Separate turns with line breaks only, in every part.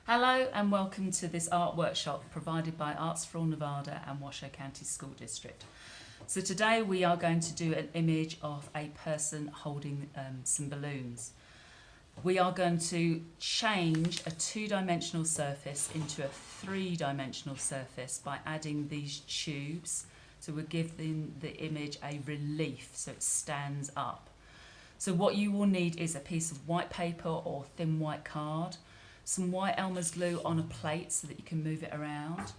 Hello and welcome to this art workshop provided by Arts for All Nevada and Washoe County School District. So today we are going to do an image of a person holding some balloons. We are going to change a two-dimensional surface into a three-dimensional surface by adding these tubes. So we're giving the image a relief so it stands up. So what you will need is a piece of white paper or thin white card, some white Elmer's glue on a plate so that you can move it around,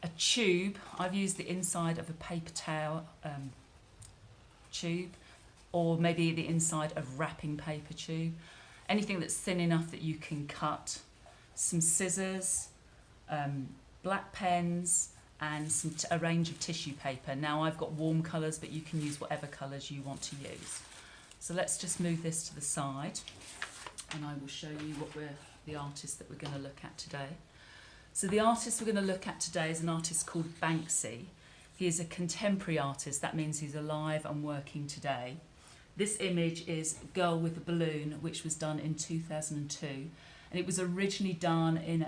a tube. I've used the inside of a paper towel tube, or maybe the inside of wrapping paper tube, anything that's thin enough that you can cut, some scissors, black pens, and a range of tissue paper. Now I've got warm colours, but you can use whatever colours you want to use. So let's just move this to the side and I will show you the artist that we're going to look at today. So the artist we're going to look at today is an artist called Banksy. He is a contemporary artist. That means he's alive and working today. This image is Girl with a Balloon, which was done in 2002. And it was originally done in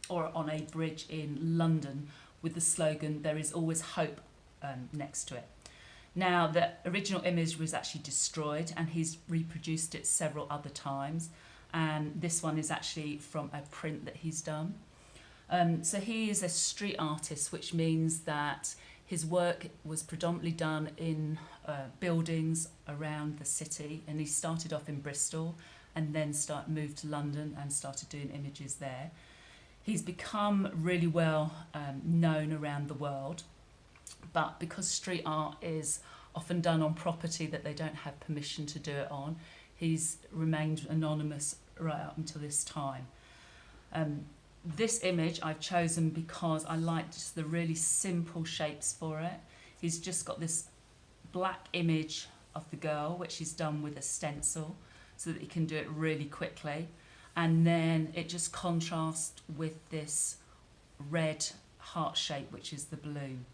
on a bridge in London with the slogan, "There is always hope," next to it. Now, the original image was actually destroyed and he's reproduced it several other times. And this one is actually from a print that he's done. So he is a street artist, which means that his work was predominantly done in buildings around the city. And he started off in Bristol and then moved to London and started doing images there. He's become really well known around the world. But because street art is often done on property that they don't have permission to do it on, he's remained anonymous right up until this time. This image I've chosen because I like just the really simple shapes for it. He's just got this black image of the girl, which he's done with a stencil so that he can do it really quickly. And then it just contrasts with this red heart shape, which is the balloon.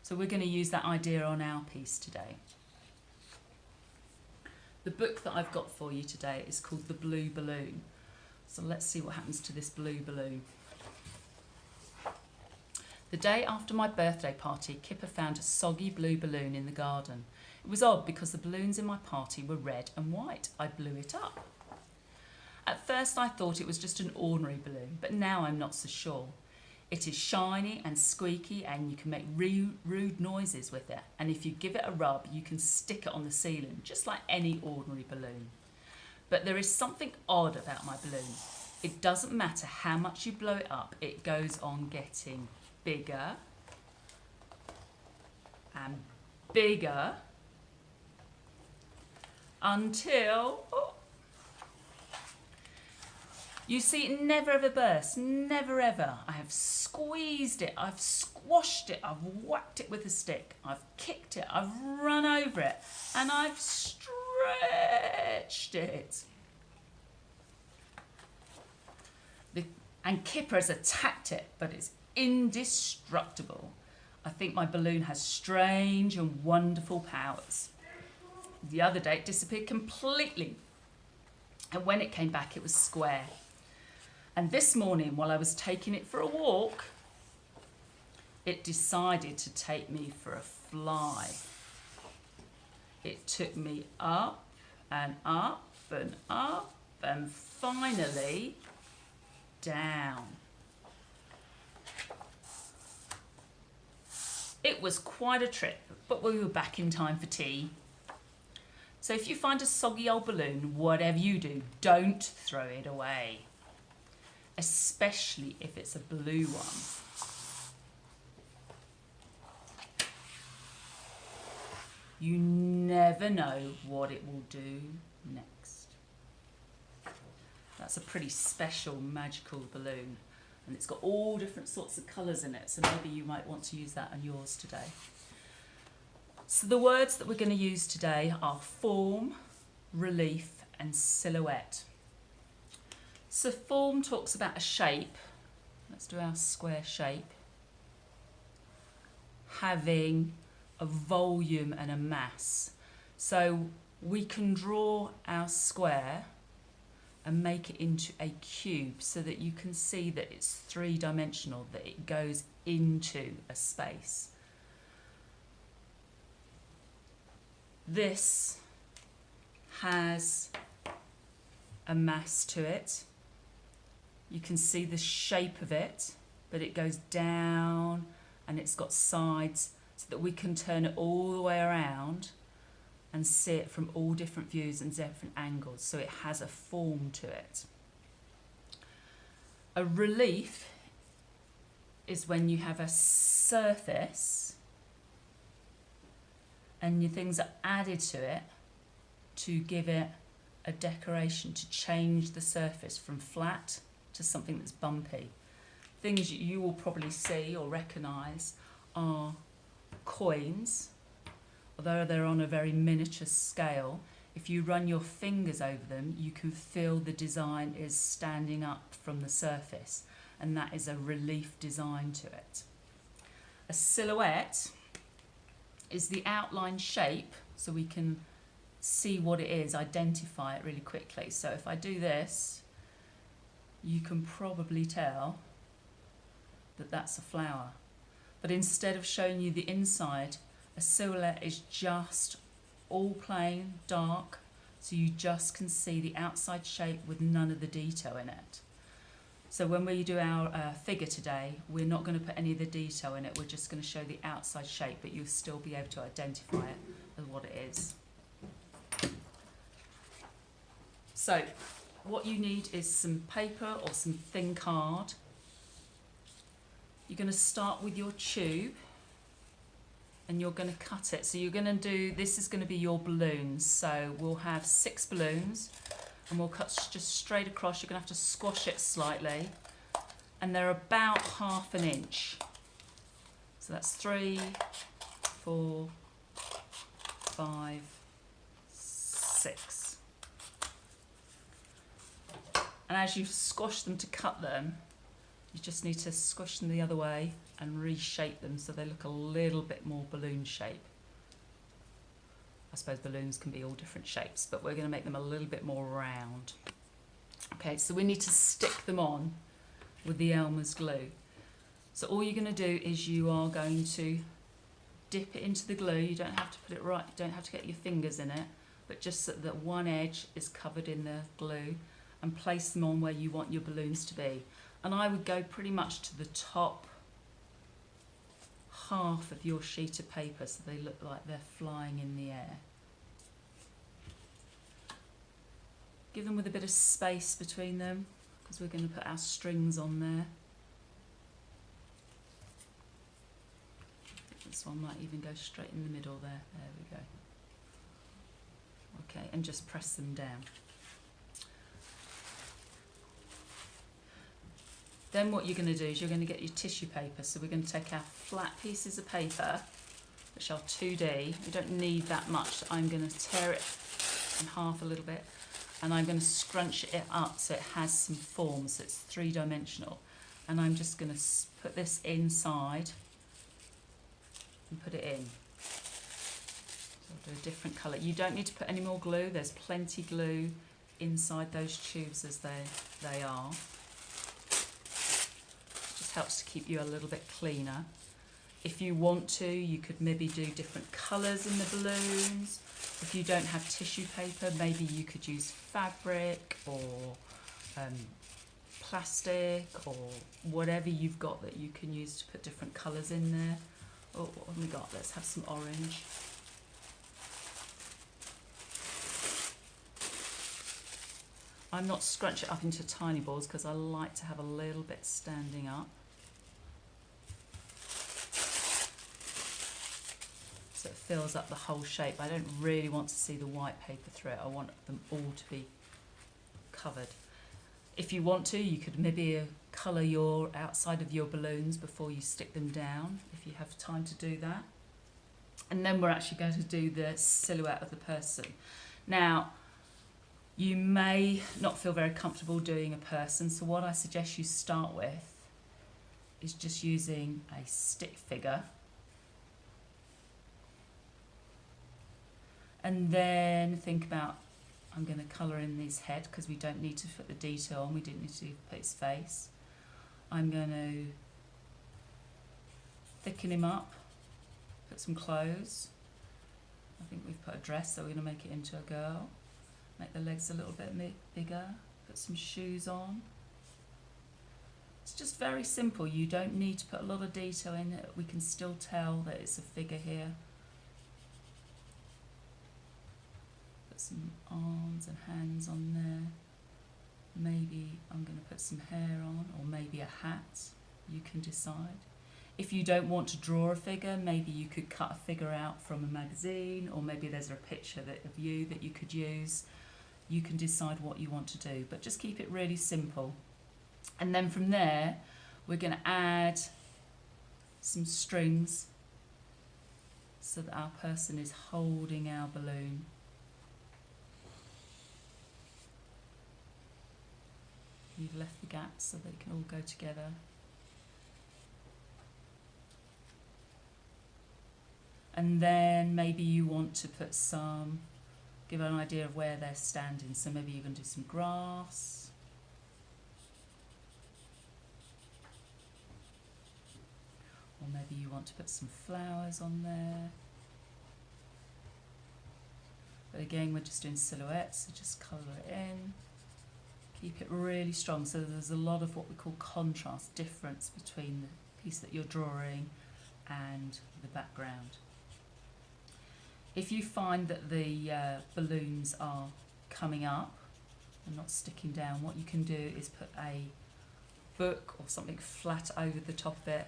So we're going to use that idea on our piece today. The book that I've got for you today is called The Blue Balloon. So let's see what happens to this blue balloon. The day after my birthday party, Kipper found a soggy blue balloon in the garden. It was odd because the balloons in my party were red and white. I blew it up. At first I thought it was just an ordinary balloon, but now I'm not so sure. It is shiny and squeaky and you can make rude noises with it. And if you give it a rub, you can stick it on the ceiling, just like any ordinary balloon. But there is something odd about my balloon. It doesn't matter how much you blow it up, it goes on getting bigger and bigger until... You see, it never ever bursts, never ever. I have squeezed it, I've squashed it, I've whacked it with a stick, I've kicked it, I've run over it, and I've stretched it. And Kipper has attacked it, but it's indestructible. I think my balloon has strange and wonderful powers. The other day it disappeared completely, and when it came back it was square. And this morning, while I was taking it for a walk, it decided to take me for a fly. It took me up and up and up and finally down. It was quite a trip, but we were back in time for tea. So if you find a soggy old balloon, whatever you do, don't throw it away. Especially if it's a blue one. You never know what it will do next. That's a pretty special, magical balloon. And it's got all different sorts of colours in it, so maybe you might want to use that on yours today. So the words that we're going to use today are form, relief, and silhouette. So form talks about a shape. Let's do our square shape. Having a volume and a mass. So we can draw our square and make it into a cube so that you can see that it's three-dimensional, that it goes into a space. This has a mass to it. You can see the shape of it, but it goes down and it's got sides so that we can turn it all the way around and see it from all different views and different angles, so it has a form to it. A relief is when you have a surface and your things are added to it to give it a decoration, to change the surface from flat to something that's bumpy. Things you will probably see or recognise are coins. Although they're on a very miniature scale, if you run your fingers over them, you can feel the design is standing up from the surface, and that is a relief design to it. A silhouette is the outline shape, so we can see what it is, identify it really quickly. So if I do this, you can probably tell that that's a flower. But instead of showing you the inside, a silhouette is just all plain, dark, so you just can see the outside shape with none of the detail in it. So when we do our figure today, we're not going to put any of the detail in it, we're just going to show the outside shape, but you'll still be able to identify it as what it is. So what you need is some paper or some thin card. You're going to start with your tube and you're going to cut it. So you're going to do, this is going to be your balloons. So we'll have 6 balloons and we'll cut just straight across. You're going to have to squash it slightly and they're about 1/2 inch. So that's 3, 4, 5, 6. And as you squash them to cut them, you just need to squish them the other way and reshape them so they look a little bit more balloon shape. I suppose balloons can be all different shapes, but we're going to make them a little bit more round. Okay, so we need to stick them on with the Elmer's glue. So all you're going to do is you are going to dip it into the glue. You don't have to put it right, you don't have to get your fingers in it, but just so that one edge is covered in the glue, and place them on where you want your balloons to be. And I would go pretty much to the top half of your sheet of paper so they look like they're flying in the air. Give them with a bit of space between them because we're going to put our strings on there. This one might even go straight in the middle there. There we go. Okay, and just press them down. Then what you're going to do is you're going to get your tissue paper. So we're going to take our flat pieces of paper, which are 2D. We don't need that much. I'm going to tear it in half a little bit, and I'm going to scrunch it up so it has some form, so it's 3-dimensional. And I'm just going to put this inside and put it in. So I'll do a different colour. You don't need to put any more glue. There's plenty glue inside those tubes as they are. Helps to keep you a little bit cleaner. If you want to, you could maybe do different colours in the balloons. If you don't have tissue paper, maybe you could use fabric or plastic or whatever you've got that you can use to put different colours in there. Oh, what have we got? Let's have some orange. I'm not scrunching it up into tiny balls because I like to have a little bit standing up. So it fills up the whole shape. I don't really want to see the white paper through it. I want them all to be covered. If you want to, you could maybe colour your outside of your balloons before you stick them down, if you have time to do that. And then we're actually going to do the silhouette of the person. Now, you may not feel very comfortable doing a person, so what I suggest you start with is just using a stick figure. And then think about I'm going to colour in his head because we don't need to put the detail on, we didn't need to put his face. I'm going to thicken him up, put some clothes. I think we've put a dress, so we're going to make it into a girl. Make the legs a little bit bigger, put some shoes on. It's just very simple. You don't need to put a lot of detail in it. We can still tell that it's a figure here. Put some arms and hands on there. Maybe I'm going to put some hair on, or maybe a hat. You can decide. If you don't want to draw a figure, maybe you could cut a figure out from a magazine, or maybe there's a picture of you that you could use. You can decide what you want to do, but just keep it really simple. And then from there, we're going to add some strings so that our person is holding our balloon. You've left the gaps so they can all go together. And then maybe you want to put give an idea of where they're standing. So maybe you can do some grass. Or maybe you want to put some flowers on there. But again, we're just doing silhouettes, so just colour it in. Keep it really strong, so there's a lot of what we call contrast, difference between the piece that you're drawing and the background. If you find that the balloons are coming up and not sticking down, what you can do is put a book or something flat over the top of it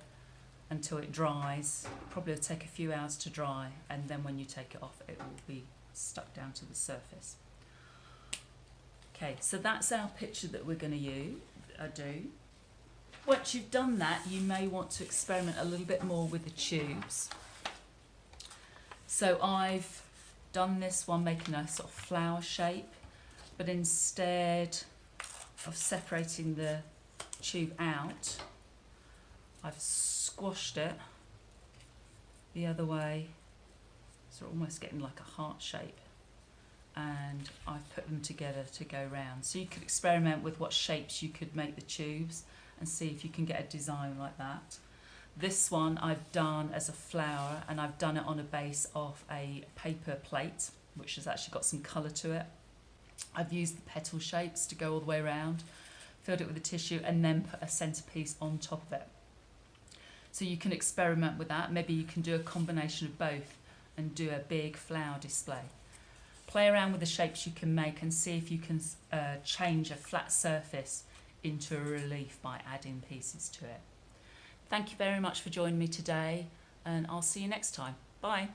until it dries. Probably will take a few hours to dry, and then when you take it off, it will be stuck down to the surface. Okay, so that's our picture that we're going to do. Once you've done that, you may want to experiment a little bit more with the tubes. So I've done this one making a sort of flower shape, but instead of separating the tube out, I've squashed it the other way, so almost getting like a heart shape, and I've put them together to go round. So you could experiment with what shapes you could make the tubes and see if you can get a design like that. This one I've done as a flower, and I've done it on a base of a paper plate, which has actually got some colour to it. I've used the petal shapes to go all the way around, filled it with a tissue, and then put a centrepiece on top of it. So you can experiment with that. Maybe you can do a combination of both and do a big flower display. Play around with the shapes you can make and see if you can change a flat surface into a relief by adding pieces to it. Thank you very much for joining me today, and I'll see you next time. Bye.